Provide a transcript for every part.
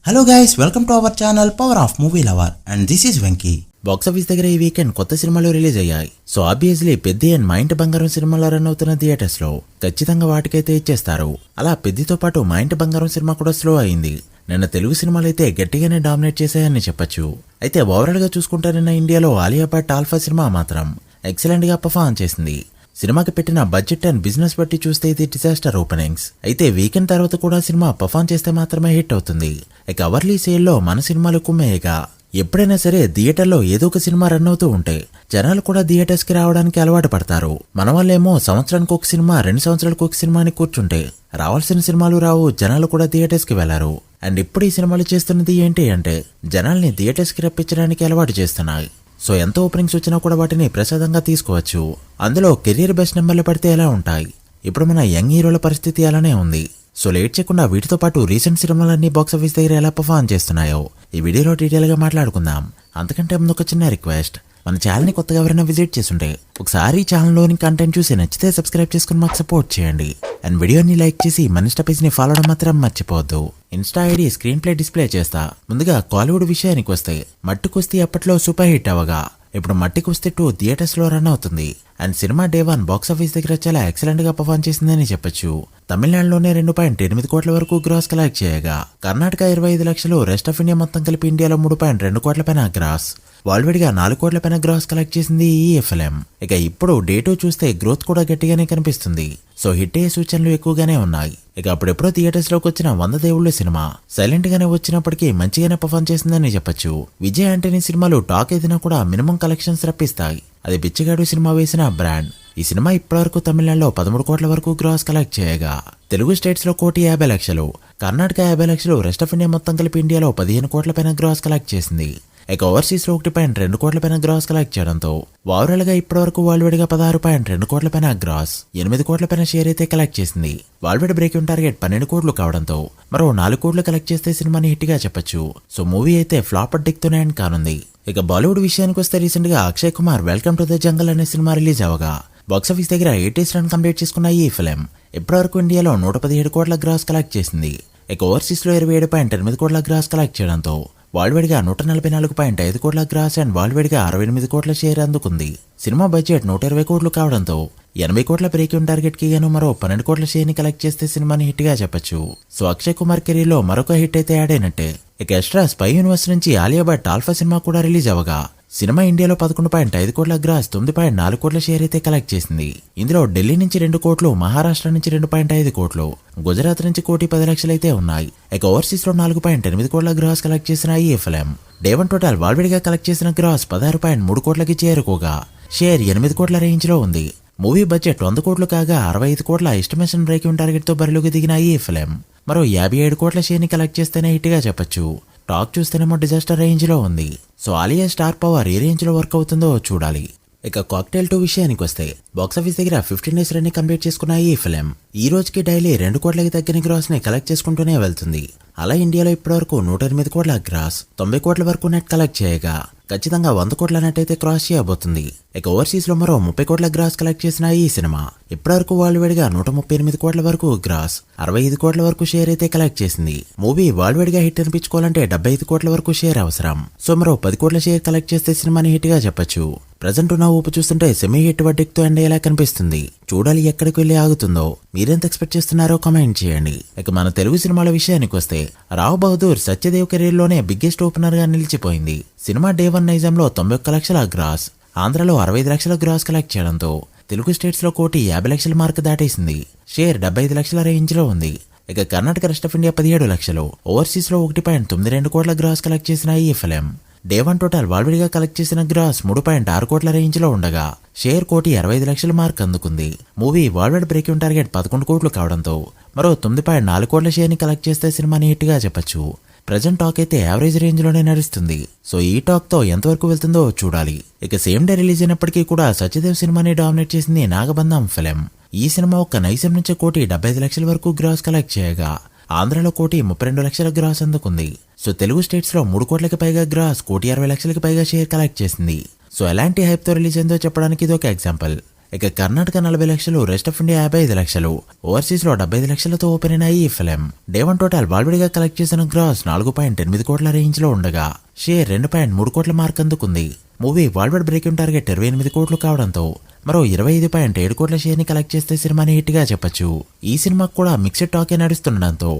Hello guys, welcome to our channel power of movie lover and this is Venky. Box office దగ్గర ఈ weekend కొత్త సినిమాలు release అయ్యాయి. So obviously Peddi and మా ఇంటి బంగారం సినిమాలో రన్ అవుతున్న థియేటర్స్ లో ఖచ్చితంగా వాటికైతే ఇచ్చేస్తారు. అలా పెద్దితో పాటు మా ఇంటి బంగారం సినిమా కూడా స్లో అయింది. నిన్న తెలుగు సినిమాలు అయితే గట్టిగానే డామినేట్ చేశాయని చెప్పొచ్చు. అయితే ఓవరాల్ గా చూసుకుంటే నిన్న ఇండియాలో ఆలియా భట్ ఆల్ఫా సినిమా మాత్రం ఎక్సలెంట్ గా పర్ఫార్మ్ చేసింది. సినిమాకి పెట్టిన బడ్జెట్ అండ్ బిజినెస్ బట్టి చూస్తే ఇది డిజాస్టర్ ఓపెనింగ్స్. అయితే వీకెండ్ తర్వాత కూడా సినిమా పర్ఫార్మ్ చేస్తే మాత్రమే హిట్ అవుతుంది. ఇక అవర్లీ సేల్లో మన సినిమాలు కుమ్మేయగా ఎప్పుడైనా సరే థియేటర్లో ఏదో ఒక సినిమా రన్ అవుతూ ఉంటే జనాలు కూడా థియేటర్స్ కి రావడానికి అలవాటు పడతారు. మన వాళ్ళేమో సంవత్సరానికి ఒక సినిమా 2 సంవత్సరాలకు ఒక సినిమా అని కూర్చుంటే రావాల్సిన సినిమాలు రావు, జనాలు కూడా థియేటర్స్ కి వెళ్లారు. అండ్ ఇప్పుడు ఈ సినిమాలు చేస్తున్నది ఏంటి అంటే జనాల్ని థియేటర్స్ కి రప్పించడానికి అలవాటు చేస్తున్నాయి. సో ఎంత ఓపెనింగ్స్ వచ్చినా కూడా వాటిని ప్రసాదంగా తీసుకోవచ్చు. అందులో కెరీర్ బెస్ట్ నెంబర్లు పడితే ఎలా ఉంటాయి. ఇప్పుడు మన యంగ్ హీరోల పరిస్థితి అలానే ఉంది. సో లేట్ చేయకుండా వీటితో పాటు రీసెంట్ సినిమాలన్నీ బాక్స్ ఆఫీస్ దగ్గర ఎలా పర్ఫార్మ్ చేస్తున్నాయో ఈ వీడియోలో డీటెయిల్ గా మాట్లాడుకుందాం. అంతకంటే ముందు ఒక చిన్న రిక్వెస్ట్, మన ఛానల్ ని కొత్తగా ఎవరైనా విజిట్ చేస్తుంటే ఒకసారి ఛానల్లోని కంటెంట్ చూసి నచ్చితే సబ్స్క్రైబ్ చేసుకుని మాకు సపోర్ట్ చేయండి. అండ్ వీడియోని లైక్ చేసి మన ఇన్స్టా పేజ్ ని ఫాలో అవడం మాత్రం మర్చిపోవద్దు. Insta ID screen play display చేస్తా. ముందుగా కాలీవుడ్ విషయానికి వస్తే మట్టి కుస్తీ అప్పట్లో సూపర్ హిట్ అవగా ఇప్పుడు మట్టి కుస్తీ 2 థియేటర్స్ లో రన్ అవుతుంది. And cinema day 1 box office దగ్గర చాలా ఎక్సలెంట్ గా పర్ఫార్మ్ చేసిందని చెప్పొచ్చు. తమిళనాడులోనే 2.8 కోట్ల వరకు గ్రాస్ కలెక్ట్ చేయగా కర్ణాటక 25 లక్షలు, రెస్ట్ ఆఫ్ ఇండియా మొత్తం కలిపి ఇండియాలో 3.2 కోట్ల పైన గ్రాస్, వాల్వేడిగా 4 కోట్ల పైన గ్రాస్ కలెక్ట్ చేసింది ఈ ఎఫ్ఎల్ఎం. ఇక ఇప్పుడు డే 2 చూస్తే గ్రోత్ కూడా గట్టిగానే కనిపిస్తుంది. సో హిట్ అయ్యే సూచనలు ఎక్కువగానే ఉన్నాయి. ఇక అప్పుడెప్పుడో థియేటర్స్ లోకి వచ్చిన 100 దేవుళ్ళు సినిమా సైలెంట్ గానే వచ్చినప్పటికీ మంచిగానే పర్ఫార్మ్ చేసిందని చెప్పొచ్చు. విజయ్ ఆంటనీ సినిమాలు టాక్ ఏదైనా కూడా మినిమం కలెక్షన్స్ రప్పిస్తాయి. అది బిచ్చగాడు సినిమా వేసిన బ్రాండ్. ఈ సినిమా ఇప్పటివరకు తమిళనాడులో 13 కోట్ల వరకు గ్రాస్ కలెక్ట్ చేయగా తెలుగు స్టేట్స్ లో 1,50 లక్షలు, కర్ణాటక 50 లక్షలు, రెస్ట్ ఆఫ్ ఇండియా మొత్తం కలిపి ఇండియాలో 15 కోట్ల పైన గ్రాస్ కలెక్ట్ చేసింది. ఇక ఓవర్సీస్ లో 1.2 కోట్ల పైన గ్రాస్ కలెక్ట్ చేయడంతో ఓవరాల్ గా ఇప్పటివరకు వాల్వేడిగా 16.2 కోట్ల పైన గ్రాస్, 8 కోట్ల పైన షేర్ అయితే కలెక్ట్ చేసింది. వాల్వేడ్ బ్రేక్ టార్గెట్ 12 కోట్లు కావడంతో మరో 4 కోట్లు కలెక్ట్ చేస్తే సినిమాని హిట్ గా చెప్పొచ్చు. సో మూవీ అయితే ఫ్లాప్ అడ్డిక్తోనే ఎండ్ కానుంది. ఇక బాలీవుడ్ విషయానికి వస్తే రీసెంట్ గా Akshay Kumar welcome to the jungle అనే సినిమా రిలీజ్ అవగా బాక్స్ ఆఫీస్ దగ్గర 80 రన్ కంప్లీట్ చేసుకున్న ఈ ఫిలిం ఇప్పటివరకు ఇండియాలో 117 కోట్ల గ్రాస్ కలెక్ట్ చేసింది. ఇక ఓవర్సీస్ లో 27.8 కోట్ల గ్రాస్ కలెక్ట్ చేయడంతో వాల్వేడిగా 144.5 కోట్ల గ్రాస్ అండ్ వాల్వేడిగా 68 కోట్ల షేర్ అందుకుంది. సినిమా బడ్జెట్ 120 కోట్లు కావడంతో 80 కోట్ల బ్రేక్ టార్గెట్ కి గాను మరో 12 కోట్ల షేర్ ని కలెక్ట్ చేస్తే సినిమాని హిట్ గా చెప్పొచ్చు. సో అక్షయ్ కుమార్ కెరీర్ లో మరొక హిట్ అయితే యాడ్ అయినట్టే. ఇక ఎక్స్ట్రా స్పై యూనివర్స్ నుంచి ఆలియా భట్ ఆల్ఫా సినిమా కూడా రిలీజ్ అవగా సినిమా ఇండియాలో 11.5 కోట్ల గ్రాస్, 9.4 కోట్ల షేర్ అయితే కలెక్ట్ చేసింది. ఇందులో ఢిల్లీ నుంచి 2 కోట్లు, మహారాష్ట్ర నుంచి 2.5 కోట్లు, గుజరాత్ నుంచి 1,10 లక్షలైతే ఉన్నాయి. ఇక ఓవర్సీస్ లో 4.8 కోట్ల గ్రాస్ కలెక్ట్ చేసిన ఈ ఫిలిం డే 1 టోటల్ వాల్వేడిగా కలెక్ట్ చేసిన గ్రాస్ 16.3 కోట్లకి చేరుకోగా షేర్ 8 కోట్ల రేంజ్ లో ఉంది. మూవీ బడ్జెట్ 100 కోట్లు కాగా 65 కోట్ల ఎస్టిమేషన్ బ్రేక్ టార్గెట్ తో బరిలోకి దిగిన ఈ ఫిలిం మరో 57 కోట్ల షేర్ ని కలెక్ట్ చేస్తేనే హిట్ గా చెప్పొచ్చు. టాక్ చూస్తేనేమో డిజాస్టర్ రేంజ్ లో ఉంది. సో ఆలియా స్టార్ పవర్ ఏ రేంజ్ లో వర్క్ అవుతుందో చూడాలి. ఇక కాక్టైల్ 2 విషయానికి వస్తే బాక్స్ ఆఫీస్ దగ్గర 15 డేస్ రన్ ని కంప్లీట్ చేసుకున్న ఈ ఫిలిం ఈ రోజుకి డైలీ 2 కోట్లకి తగ్గిన గ్రాస్ ని కలెక్ట్ చేసుకుంటూనే వెళ్తుంది. అలా ఇండియాలో ఇప్పటివరకు 108 కోట్ల గ్రాస్, 90 కోట్ల వరకు నెట్ కలెక్ట్ చేయగా ఖచ్చితంగా 100 కోట్ల నెట్ అయితే క్రాస్ చేయబోతుంది. ఇక ఓవర్సీస్ లో మరో 30 కోట్ల గ్రాస్ కలెక్ట్ చేసిన ఈ సినిమా ఇప్పటివరకు వాల్వేడిగా 138 కోట్ల వరకు గ్రాస్, 65 కోట్ల వరకు షేర్ అయితే కలెక్ట్ చేసింది. మూవీ వాల్వేడిగా హిట్ అనిపించుకోవాలంటే 75 కోట్ల వరకు షేర్ అవసరం. సో మరో 10 కోట్ల షేర్ కలెక్ట్ చేస్తే సినిమాని హిట్ గా చెప్పొచ్చు. ప్రజెంట్ ఉన్న ఊపు చూస్తుంటే సెమీ హిట్ వర్డిక్ట్ తో ఎండ్ అయ్యేలా కనిపిస్తుంది. చూడాలి ఎక్కడికి వెళ్లి ఆగుతుందో. మీరెంత ఎక్స్పెక్ట్ చేస్తున్నారో కామెంట్ చేయండి. ఇక మన తెలుగు సినిమాల విషయానికి వస్తే రావ్ బహదూర్ సత్యదేవ్ కెరీర్ లోనే బిగ్గెస్ట్ ఓపెనర్ గా నిలిచిపోయింది. సినిమా డే 1 నైజాంలో 91 లక్షల గ్రాస్, ఆంధ్రలో 65 లక్షల గ్రాస్ కలెక్ట్ చేయడంతో తెలుగు స్టేట్స్ లో 1,50 లక్షల మార్క్ దాటేసింది. షేర్ 75 లక్షల రేంజ్ లో ఉంది. ఇక కర్ణాటక రెస్ట్ ఆఫ్ ఇండియా 17 లక్షలు, ఓవర్సీస్ లో 1.92 కోట్ల గ్రాస్ కలెక్ట్ చేసిన ఈ ఫిలిం డే 1 టోటల్ వాల్వేడిగా కలెక్ట్ చేసిన గ్రాస్ 3.6 కోట్ల రేంజ్ లో ఉండగా షేర్ 1,65 లక్షల మార్క్ అందుకుంది. మూవీ వాల్వేడ్ బ్రేక్ టార్గెట్ 11 కోట్లు కావడంతో మరో 9.4 కోట్ల షేర్ ని కలెక్ట్ చేస్తే సినిమాని హిట్ గా చెప్పొచ్చు. ప్రజెంట్ టాక్ అయితే యావరేజ్ రేంజ్ లోనే నడుస్తుంది. సో ఈ టాక్ తో ఎంతవరకు వెళ్తుందో చూడాలి. ఇక సేమ్ డే రిలీజ్ అయినప్పటికీ కూడా సత్యదేవ్ సినిమాని డామినేట్ చేసింది నాగబంధం ఫిలిం. ఈ సినిమా ఒక్క నైజం నుంచి 1,75 లక్షల వరకు గ్రాస్ కలెక్ట్ చేయగా ఆంధ్రలో 1,32 లక్షల గ్రాస్ అందుకుంది. సో తెలుగు స్టేట్స్ లో 3 కోట్లకి పైగా గ్రాస్, 1,60 లక్షలకి పైగా షేర్ కలెక్ట్ చేసింది. సో ఎలాంటి హైప్ తో రిలీజ్ అయిందో చెప్పడానికి ఇది ఒక ఎగ్జాంపుల్. ఇక కర్ణాటక 40 లక్షలు, రెస్ట్ ఆఫ్ ఇండియా 55 లక్షలు, ఓవర్సీస్ లో 75 లక్షలతో ఓపెన్ అయిన ఈ ఫిలిం డే 1 టోటల్ వాల్విడిగా కలెక్ట్ చేసిన గ్రాస్ 4.8 కోట్ల రేంజ్ లో ఉండగా షేర్ 2.3 కోట్ల మార్క్ అందుకుంది. మూవీ వరల్డ్ బ్రేకింగ్ టార్గెట్ 28 కోట్లు కావడంతో మరో 25.7 కోట్ల షేర్ ని కలెక్ట్ చేస్తే సినిమాని హిట్ గా చెప్పొచ్చు. ఈ సినిమాకు కూడా మిక్స్డ్ టాకే నడుస్తుండడంతో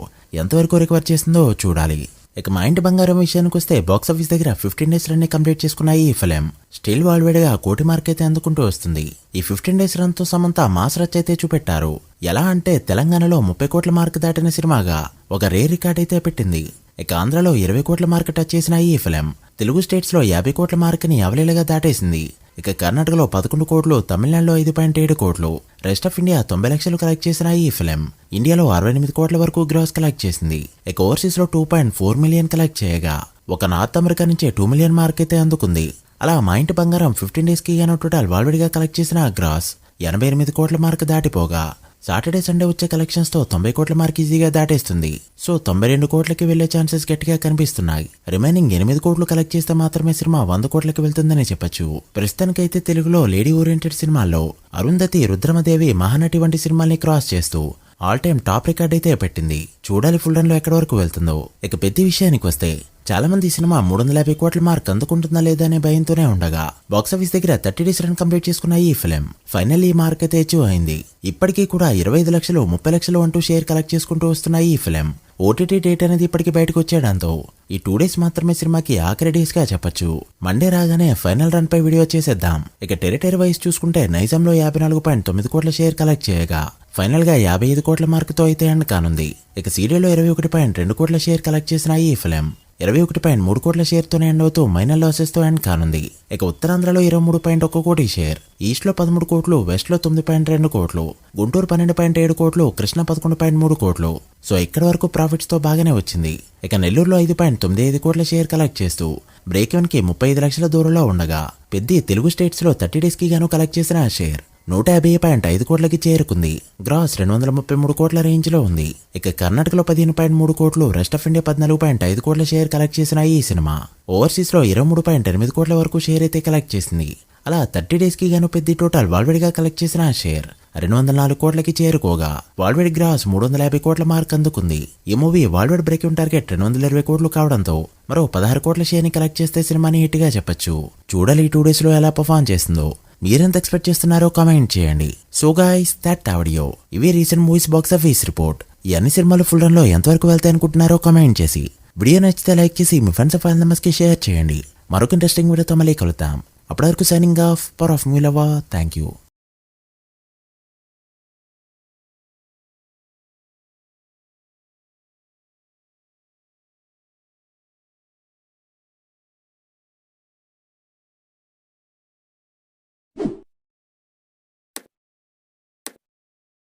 ఎంతవరకు రికవర్ చేస్తుందో చూడాలి. ఇక మా ఇంటి బంగారం విషయానికి వస్తే బాక్సాఫీస్ దగ్గర 15 డేస్ రన్ ని కంప్లీట్ చేసుకున్న ఈ ఫిలిం స్టిల్ వరల్డ్ గా 1 కోటి మార్క్ అయితే అందుకుంటూ వస్తుంది. ఈ 15 డేస్ రన్ తో సమంత మాస్ రచ్ అయితే చూపెట్టారు. ఎలా అంటే తెలంగాణలో 30 కోట్ల మార్క్ దాటిన సినిమాగా ఒక రేర్ రికార్డ్ అయితే పెట్టింది. ఇక ఆంధ్రలో 20 కోట్ల మార్క్ టచ్ చేసిన ఈ ఫిలిం తెలుగు స్టేట్స్ లో 50 కోట్ల మార్క్ ని అవలీలగా దాటేసింది. ఇక కర్ణాటకలో 11 కోట్లు, తమిళనాడులో 5.7 కోట్లు, రెస్ట్ ఆఫ్ ఇండియా 90 లక్షలు కలెక్ట్ చేసిన ఈ ఫిలిం ఇండియాలో 68 కోట్ల వరకు గ్రాస్ కలెక్ట్ చేసింది. ఇక ఓవర్సీస్ లో 2.4 మిలియన్ కలెక్ట్ చేయగా ఒక నార్త్ అమెరికా నుంచే 2 మిలియన్ మార్క్ అయితే అందుకుంది. అలా మా ఇంటి బంగారం 15 డేస్ కి గాను టోటల్ వాల్విడిగా కలెక్ట్ చేసిన గ్రాస్ 88 కోట్ల మార్క్ దాటిపోగా సాటర్డే సండే వచ్చే కలెక్షన్స్ తో 90 కోట్ల మార్క్ ఈజీగా దాటేస్తుంది. సో 92 కోట్లకి వెళ్లే ఛాన్సెస్ గట్టిగా కనిపిస్తున్నాయి. రిమైనింగ్ 8 కోట్లు కలెక్ట్ చేస్తే మాత్రమే సినిమా 100 కోట్లకి వెళ్తుందని చెప్పొచ్చు. ప్రస్తుతానికైతే తెలుగులో లేడీ ఓరియంటెడ్ సినిమాల్లో అరుంధతి, రుద్రమదేవి, మహానటి వంటి సినిమాల్ని క్రాస్ చేస్తూ ఆల్ టైమ్ టాప్ రికార్డ్ అయితే పెట్టింది. చూడాలి ఫుల్ రన్ లో ఎక్కడి వరకు వెళ్తుందో. ఇక పెద్ద విషయానికి వస్తే చాలా మంది సినిమా 350 కోట్ల మార్క్ అందుకుంటుందా లేదా అనే భయంతోనే ఉండగా బాక్సాఫీస్ దగ్గర 30 డేస్ రన్ కంప్లీట్ చేసుకున్న ఈ ఫిలిం ఫైనల్ ఈ మార్క్ అయితే అచీవ్ అయింది. ఇప్పటికీ కూడా 25 లక్షలు, 30 లక్షలు అంటూ షేర్ కలెక్ట్ చేసుకుంటూ వస్తున్న ఈ ఫిలిం ఓటీటీ డేట్ అనేది ఇప్పటికి బయటకు వచ్చేయడంతో ఈ 2 డేస్ మాత్రమే సినిమాకి ఆఖరి డేస్ గా చెప్పొచ్చు. మండే రాగానే ఫైనల్ రన్ పై వీడియో చేసేద్దాం. ఇక టెరిటరీ వైజ్ చూసుకుంటే నైజాంలో 54.9 కోట్ల షేర్ కలెక్ట్ చేయగా ఫైనల్ గా 55 కోట్ల మార్క్ తో అయితే ఎండ్ కానుంది. ఇక సీరియల్లో 21.2 కోట్ల షేర్ కలెక్ట్ చేసిన ఈ ఫిలిం 21.3 కోట్ల షేర్ తోనే ఎండ్ అవుతూ మైనర్ లాసెస్ తో ఎండ్ కానుంది. ఇక ఉత్తరాంధ్రలో 23.1 కోటి షేర్, ఈస్ట్ లో 13 కోట్లు, వెస్ట్ లో 9.2 కోట్లు, గుంటూరు 12.7 కోట్లు, కృష్ణ 11.3 కోట్లు. సో ఇక్కడి వరకు ప్రాఫిట్స్ తో బాగానే వచ్చింది. ఇక నెల్లూరులో 5.95 కోట్ల షేర్ కలెక్ట్ చేస్తూ బ్రేక్ ఈవెన్ కి 35 లక్షల దూరంలో ఉండగా పెద్ద తెలుగు స్టేట్స్ లో 30 డేస్ కి గాను కలెక్ట్ చేసిన షేర్ 150.5 కోట్లకి చేరుకుంది. గ్రాస్ 233 కోట్ల రేంజ్ లో ఉంది. ఇక కర్ణాటకలో 15.3 కోట్లు, రెస్ట్ ఆఫ్ ఇండియా 14.5 కోట్ల షేర్ కలెక్ట్ చేసిన ఈ సినిమా ఓవర్సీస్ లో 23.8 కోట్ల వరకు షేర్ అయితే కలెక్ట్ చేసింది. అలా 30 డేస్ కి గాను పెద్ద టోటల్ వాల్విడిగా కలెక్ట్ చేసిన షేర్ 204 కోట్లకి చేరుకోగా వాల్విడ్ గ్రాస్ 350 కోట్ల మార్క్ అందుకుంది. ఈ మూవీ వాల్విడ్ బ్రేకింగ్ టార్గెట్ 220 కోట్లు కావడంతో మరో 16 కోట్ల షేర్ ని కలెక్ట్ చేస్తే సినిమాని హిట్ గా చెప్పొచ్చు. చూడాలి ఈ 2 డేస్ లో ఎలా పర్ఫార్మ్ చేస్తుందో. మీరెంత ఎక్స్పెక్ట్ చేస్తున్నారో కామెంట్ చేయండి. సో గైస్ దట్ ఆడియో ఇవి రీసెంట్ మూవీస్ బాక్సాఫీస్ రిపోర్ట్. ఈ అన్ని సినిమాలు ఫుల్ రన్ లో ఎంతవరకు వెళ్తాయి అనుకుంటున్నారో కామెంట్ చేసి వీడియో నచ్చితే లైక్ చేసి మీ ఫ్రెండ్స్ అండ్ ఫ్యామిలీ మెంబర్స్ కి షేర్ చేయండి. మరొక ఇంట్రెస్టింగ్ వీడియోతో మళ్ళీ కలుద్దాం. అప్పటి వరకు signing off power of movie lover. Thank you.